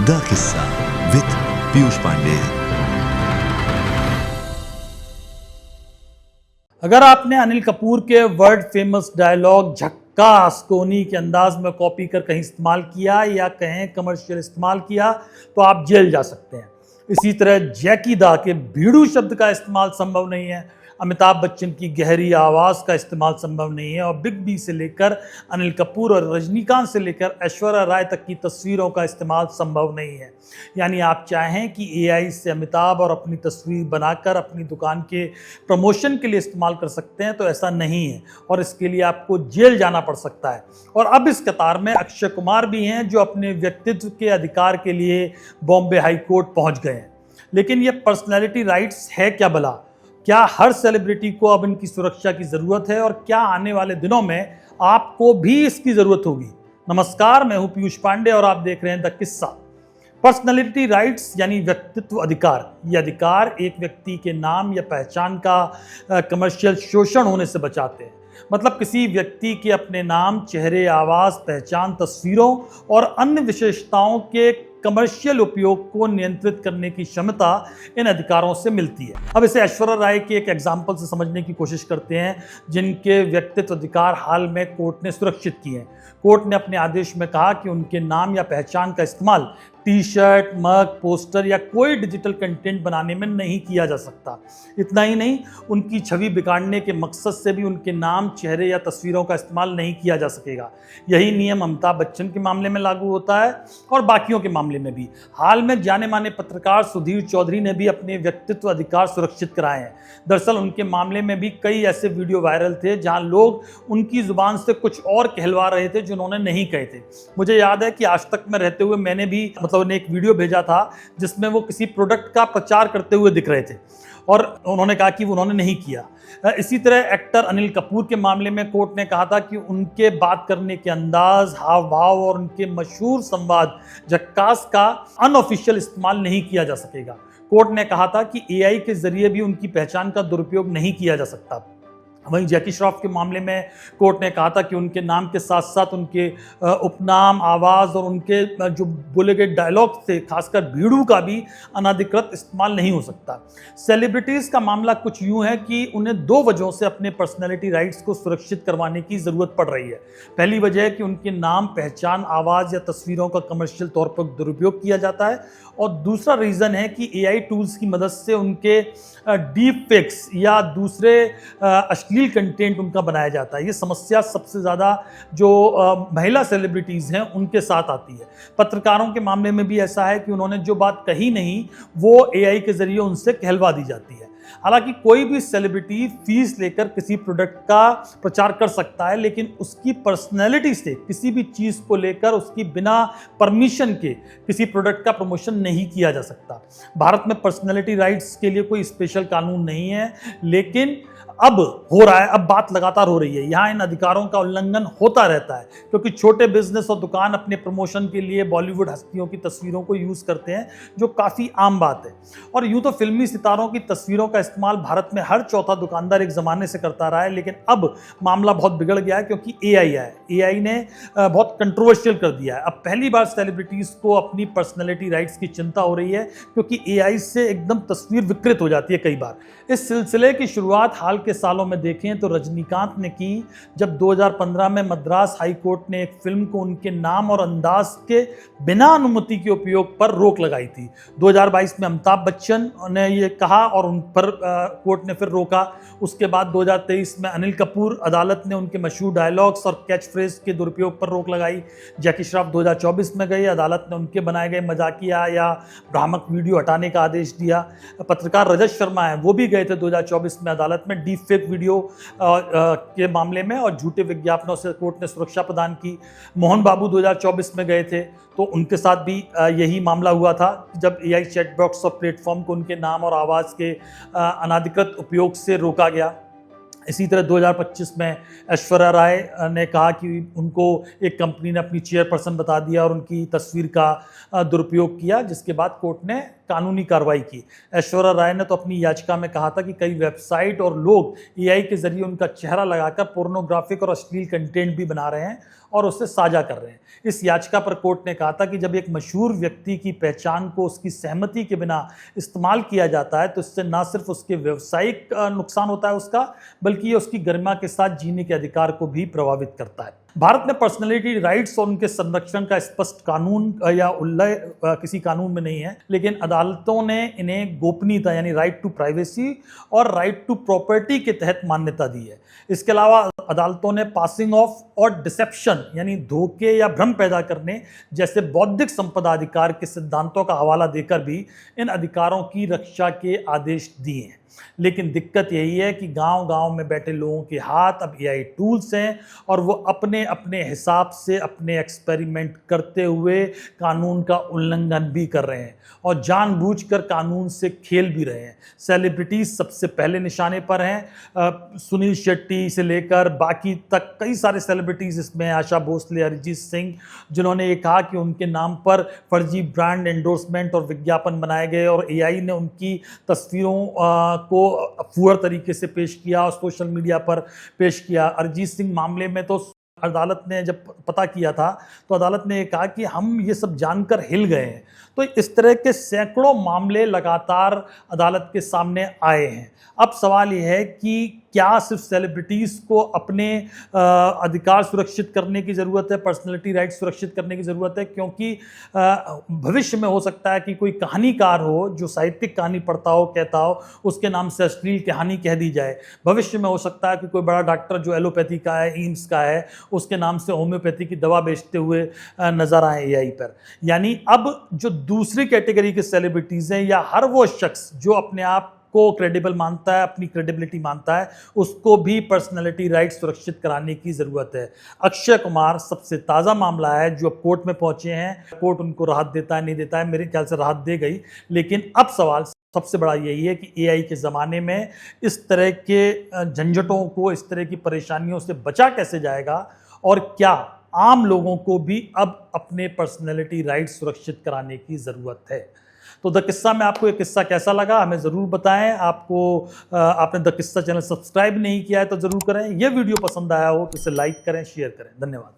The किस्सा with Piyush Pandey. अगर आपने अनिल कपूर के वर्ल्ड फेमस डायलॉग झक्कास को उन्हीं के अंदाज में कॉपी कर कहीं इस्तेमाल किया या कहीं कमर्शियल इस्तेमाल किया तो आप जेल जा सकते हैं। इसी तरह जैकी दा के भीड़ू शब्द का इस्तेमाल संभव नहीं है, अमिताभ बच्चन की गहरी आवाज़ का इस्तेमाल संभव नहीं है और बिग बी से लेकर अनिल कपूर और रजनीकांत से लेकर ऐश्वर्या राय तक की तस्वीरों का इस्तेमाल संभव नहीं है। यानी आप चाहें कि एआई से अमिताभ और अपनी तस्वीर बनाकर अपनी दुकान के प्रमोशन के लिए इस्तेमाल कर सकते हैं तो ऐसा नहीं है और इसके लिए आपको जेल जाना पड़ सकता है। और अब इस कतार में अक्षय कुमार भी हैं जो अपने व्यक्तित्व के अधिकार के लिए बॉम्बे हाई कोर्ट पहुंच गए हैं। लेकिन ये पर्सनैलिटी राइट्स है क्या भला? क्या हर सेलिब्रिटी को अब इनकी सुरक्षा की ज़रूरत है और क्या आने वाले दिनों में आपको भी इसकी ज़रूरत होगी? नमस्कार, मैं हूं पीयूष पांडे और आप देख रहे हैं द किस्सा। पर्सनैलिटी राइट्स यानी व्यक्तित्व अधिकार। ये अधिकार एक व्यक्ति के नाम या पहचान का कमर्शियल शोषण होने से बचाते हैं। मतलब किसी व्यक्ति के अपने नाम, चेहरे, आवाज़, पहचान, तस्वीरों और अन्य विशेषताओं के कमर्शियल उपयोग को नियंत्रित करने की क्षमता इन अधिकारों से मिलती है। अब इसे ऐश्वर्या राय के एक एग्जाम्पल से समझने की कोशिश करते हैं जिनके व्यक्तित्व अधिकार हाल में कोर्ट ने सुरक्षित किए हैं। कोर्ट ने अपने आदेश में कहा कि उनके नाम या पहचान का इस्तेमाल टी शर्ट, मग, पोस्टर या कोई डिजिटल कंटेंट बनाने में नहीं किया जा सकता। इतना ही नहीं, उनकी छवि बिगाड़ने के मकसद से भी उनके नाम, चेहरे या तस्वीरों का इस्तेमाल नहीं किया जा सकेगा। यही नियम अमिताभ बच्चन के मामले में लागू होता है और बाकियों के मामले में भी। हाल में जाने माने पत्रकार सुधीर चौधरी ने भी अपने व्यक्तित्व अधिकार सुरक्षित कराए हैं। दरअसल उनके मामले में भी कई ऐसे वीडियो वायरल थे जहां लोग उनकी जुबान से कुछ और कहलवा रहे थे जो उन्होंने नहीं कहे थे। मुझे याद है कि आज तक में रहते हुए मैंने भी उन्हें एक वीडियो भेजा था जिसमें वो किसी प्रोडक्ट का प्रचार करते हुए दिख रहे थे और उन्होंने कहा कि उन्होंने नहीं किया। इसी तरह एक्टर अनिल कपूर के मामले में कोर्ट ने कहा था कि उनके बात करने के अंदाज, हाव भाव और उनके मशहूर संवाद झक्कास का अनऑफिशियल इस्तेमाल नहीं किया जा सकेगा। कोर्ट ने कहा था कि एआई के जरिए भी उनकी पहचान का दुरुपयोग नहीं किया जा सकता। वहीं जैकी श्रॉफ के मामले में कोर्ट ने कहा था कि उनके नाम के साथ साथ उनके उपनाम, आवाज़ और उनके जो बोले गए डायलॉग थे, खासकर भीड़ू का भी अनधिकृत इस्तेमाल नहीं हो सकता। सेलिब्रिटीज़ का मामला कुछ यूं है कि उन्हें दो वजहों से अपने पर्सनैलिटी राइट्स को सुरक्षित करवाने की ज़रूरत पड़ रही है। पहली वजह है कि उनके नाम, पहचान, आवाज़ या तस्वीरों का कमर्शियल तौर पर दुरुपयोग किया जाता है और दूसरा रीज़न है कि एआई टूल्स की मदद से उनके डीप फेक्स या दूसरे अश्लील कंटेंट उनका बनाया जाता है। ये समस्या सबसे ज़्यादा जो महिला सेलिब्रिटीज़ हैं उनके साथ आती है। पत्रकारों के मामले में भी ऐसा है कि उन्होंने जो बात कही नहीं वो एआई के ज़रिए उनसे कहलवा दी जाती है। हालांकि कोई भी सेलिब्रिटी फीस लेकर किसी प्रोडक्ट का प्रचार कर सकता है, लेकिन उसकी पर्सनैलिटी से किसी भी चीज़ को लेकर उसकी बिना परमिशन के किसी प्रोडक्ट का प्रमोशन नहीं किया जा सकता। भारत में पर्सनैलिटी राइट्स के लिए कोई स्पेशल कानून नहीं है, लेकिन अब हो रहा है, अब बात लगातार हो रही है। यहाँ इन अधिकारों का उल्लंघन होता रहता है क्योंकि छोटे बिजनेस और दुकान अपने प्रमोशन के लिए बॉलीवुड हस्तियों की तस्वीरों को यूज़ करते हैं, जो काफ़ी आम बात है। और यूँ तो फिल्मी सितारों की तस्वीरों का इस्तेमाल भारत में हर चौथा दुकानदार एक ज़माने से करता रहा है, लेकिन अब मामला बहुत बिगड़ गया है क्योंकि एआई आया है। एआई ने बहुत कंट्रोवर्शियल कर दिया है। अब पहली बार सेलिब्रिटीज़ को अपनी पर्सनैलिटी राइट्स की चिंता हो रही है क्योंकि एआई से एकदम तस्वीर विकृत हो जाती है कई बार। इस सिलसिले की शुरुआत हाल के सालों में देखें तो रजनीकांत ने की, जब 2015 में मद्रास हाई कोर्ट ने एक फिल्म को उनके नाम और अंदाज के बिना अनुमति के उपयोग पर रोक लगाई थी। 2022 में अमिताभ बच्चन ने ये कहा और उन पर कोर्ट ने फिर रोका। उसके बाद 2023 में अनिल कपूर, अदालत ने उनके मशहूर डायलॉग्स और कैच फ्रेज के दुरुपयोग पर रोक लगाई। जैकी श्रॉफ 2024 में गई, अदालत ने उनके बनाए गए मजाकिया या भ्रामक वीडियो हटाने का आदेश दिया। पत्रकार रजत शर्मा हैं, वो भी गए थे 2024 में अदालत में डीप फेक वीडियो के मामले में और झूठे विज्ञापनों से कोर्ट ने सुरक्षा प्रदान की। मोहन बाबू 2024 में गए थे तो उनके साथ भी यही मामला हुआ था जब एआई चैट बॉक्स और प्लेटफॉर्म को उनके नाम और आवाज़ के अनाधिकृत उपयोग से रोका गया। इसी तरह 2025 में ऐश्वर्या राय ने कहा कि उनको एक कंपनी ने अपनी चेयरपर्सन बता दिया और उनकी तस्वीर का दुरुपयोग किया, जिसके बाद कोर्ट ने कानूनी कार्रवाई की। ऐश्वर्या राय ने तो अपनी याचिका में कहा था कि कई वेबसाइट और लोग एआई के जरिए उनका चेहरा लगाकर पोर्नोग्राफिक और अश्लील कंटेंट भी बना रहे हैं और उससे साझा कर रहे हैं। इस याचिका पर कोर्ट ने कहा था कि जब एक मशहूर व्यक्ति की पहचान को उसकी सहमति के बिना इस्तेमाल किया जाता है तो इससे न सिर्फ उसके व्यवसायिक नुकसान होता है उसका, बल्कि ये उसकी गरिमा के साथ जीने के अधिकार को भी प्रभावित करता है। भारत में पर्सनैलिटी राइट्स और उनके संरक्षण का स्पष्ट कानून या उल्लेख किसी कानून में नहीं है, लेकिन अदालतों ने इन्हें गोपनीयता यानी राइट टू प्राइवेसी और राइट टू प्रॉपर्टी के तहत मान्यता दी है। इसके अलावा अदालतों ने पासिंग ऑफ और डिसेप्शन यानी धोखे या भ्रम पैदा करने जैसे बौद्धिक संपदा अधिकार के सिद्धांतों का हवाला देकर भी इन अधिकारों की रक्षा के आदेश दिए हैं। लेकिन दिक्कत यही है कि गांव-गांव में बैठे लोगों के हाथ अब एआई टूल्स हैं और वो अपने अपने हिसाब से अपने एक्सपेरिमेंट करते हुए कानून का उल्लंघन भी कर रहे हैं और जानबूझकर कानून से खेल भी रहे हैं। सेलिब्रिटीज सबसे पहले निशाने पर हैं। सुनील शेट्टी से लेकर बाकी तक कई सारे सेलिब्रिटीज इसमें, आशा भोसले, अरिजीत सिंह, जिन्होंने ये कहा कि उनके नाम पर फर्जी ब्रांड एंडोर्समेंट और विज्ञापन बनाए गए और एआई ने उनकी तस्वीरों को फुअर तरीके से पेश किया और सोशल मीडिया पर पेश किया। अरिजीत सिंह मामले में तो अदालत ने जब पता किया था तो अदालत ने कहा कि हम ये सब जानकर हिल गए हैं। तो इस तरह के सैकड़ों मामले लगातार अदालत के सामने आए हैं। अब सवाल ये है कि क्या सिर्फ सेलिब्रिटीज़ को अपने अधिकार सुरक्षित करने की ज़रूरत है, पर्सनैलिटी राइट सुरक्षित करने की ज़रूरत है, क्योंकि भविष्य में हो सकता है कि कोई कहानीकार हो जो साहित्यिक कहानी पढ़ता हो, कहता हो, उसके नाम से अश्लील कहानी कह दी जाए। भविष्य में हो सकता है कि कोई बड़ा डॉक्टर जो एलोपैथी का है, एम्स का है, उसके नाम से होम्योपैथी की दवा बेचते हुए नजर आए एआई पर। यानी अब जो दूसरी कैटेगरी के सेलिब्रिटीज़ हैं या हर वो शख्स जो अपने आप को क्रेडिबल मानता है, अपनी क्रेडिबिलिटी मानता है, उसको भी पर्सनैलिटी राइट सुरक्षित कराने की ज़रूरत है। अक्षय कुमार सबसे ताज़ा मामला है जो अब कोर्ट में पहुंचे हैं। कोर्ट उनको राहत देता है, नहीं देता है, मेरे ख्याल से राहत दे गई। लेकिन अब सवाल सबसे बड़ा यही है कि एआई के ज़माने में इस तरह के झंझटों को, इस तरह की परेशानियों से बचा कैसे जाएगा और क्या आम लोगों को भी अब अपने पर्सनैलिटी राइट सुरक्षित कराने की ज़रूरत है। तो द किस्सा में आपको ये किस्सा कैसा लगा हमें ज़रूर बताएं। आपने द किस्सा चैनल सब्सक्राइब नहीं किया है तो ज़रूर करें। ये वीडियो पसंद आया हो तो इसे लाइक करें, शेयर करें। धन्यवाद।